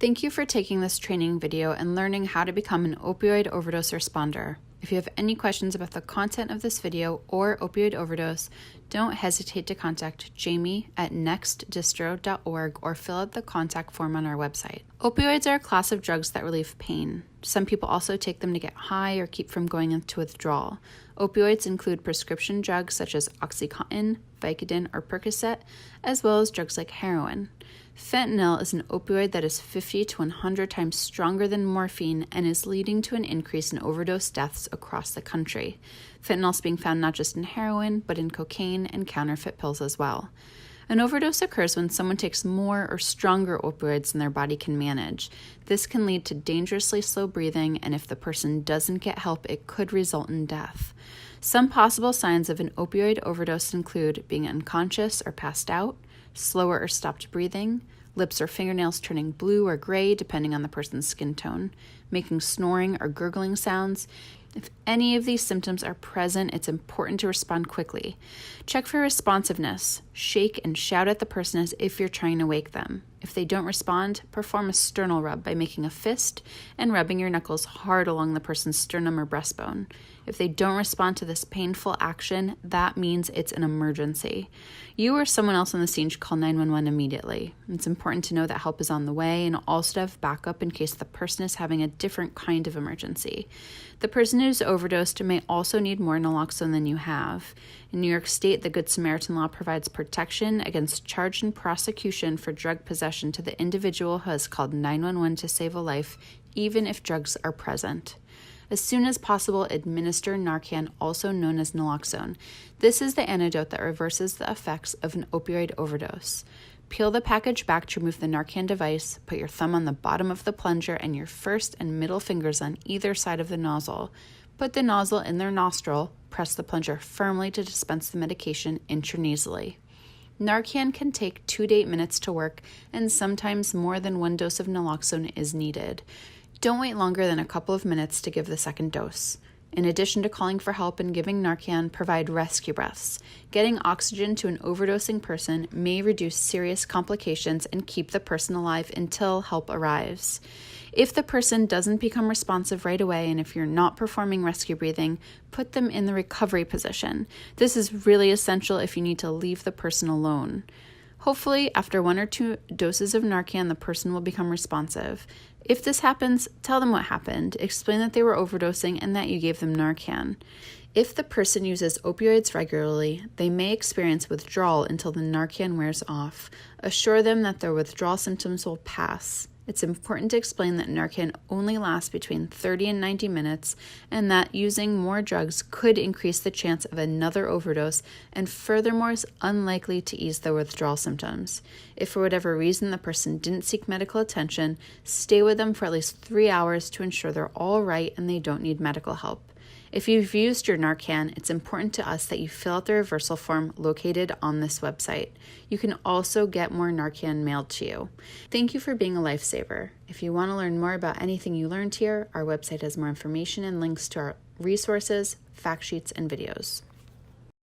Thank you for taking this training video and learning how to become an opioid overdose responder. If you have any questions about the content of this video or opioid overdose, don't hesitate to contact Jamie at nextdistro.org or fill out the contact form on our website. Opioids are a class of drugs that relieve pain. Some people also take them to get high or keep from going into withdrawal. Opioids include prescription drugs such as Oxycontin, Vicodin, or Percocet, as well as drugs like heroin. Fentanyl is an opioid that is 50 to 100 times stronger than morphine and is leading to an increase in overdose deaths across the country. Fentanyl is being found not just in heroin, but in cocaine and counterfeit pills as well. An overdose occurs when someone takes more or stronger opioids than their body can manage. This can lead to dangerously slow breathing, and if the person doesn't get help, it could result in death. Some possible signs of an opioid overdose include being unconscious or passed out, slower or stopped breathing, lips or fingernails turning blue or gray depending on the person's skin tone, making snoring or gurgling sounds. If any of these symptoms are present, it's important to respond quickly. Check for responsiveness. Shake and shout at the person as if you're trying to wake them. If they don't respond, perform a sternal rub by making a fist and rubbing your knuckles hard along the person's sternum or breastbone. If they don't respond to this painful action, that means it's an emergency. You or someone else on the scene should call 911 immediately. It's important to know that help is on the way and also to have backup in case the person is having a different kind of emergency. The person who's overdosed may also need more naloxone than you have. In New York State, the Good Samaritan law provides protection against charge and prosecution for drug possession to the individual who has called 911 to save a life, even if drugs are present. As soon as possible, administer Narcan, also known as Naloxone. This is the antidote that reverses the effects of an opioid overdose. Peel the package back to remove the Narcan device, put your thumb on the bottom of the plunger and your first and middle fingers on either side of the nozzle. Put the nozzle in their nostril, press the plunger firmly to dispense the medication intranasally. Narcan can take 2 to 8 minutes to work, and sometimes more than one dose of naloxone is needed. Don't wait longer than a couple of minutes to give the second dose. In addition to calling for help and giving Narcan, provide rescue breaths. Getting oxygen to an overdosing person may reduce serious complications and keep the person alive until help arrives. If the person doesn't become responsive right away, and if you're not performing rescue breathing, put them in the recovery position. This is really essential if you need to leave the person alone. Hopefully, after 1 or 2 doses of Narcan, the person will become responsive. If this happens, tell them what happened. Explain that they were overdosing and that you gave them Narcan. If the person uses opioids regularly, they may experience withdrawal until the Narcan wears off. Assure them that their withdrawal symptoms will pass. It's important to explain that Narcan only lasts between 30 and 90 minutes and that using more drugs could increase the chance of another overdose and furthermore is unlikely to ease the withdrawal symptoms. If for whatever reason the person didn't seek medical attention, stay with them for at least 3 hours to ensure they're all right and they don't need medical help. If you've used your Narcan, it's important to us that you fill out the reversal form located on this website. You can also get more Narcan mailed to you. Thank you for being a lifesaver. If you want to learn more about anything you learned here, our website has more information and links to our resources, fact sheets, and videos.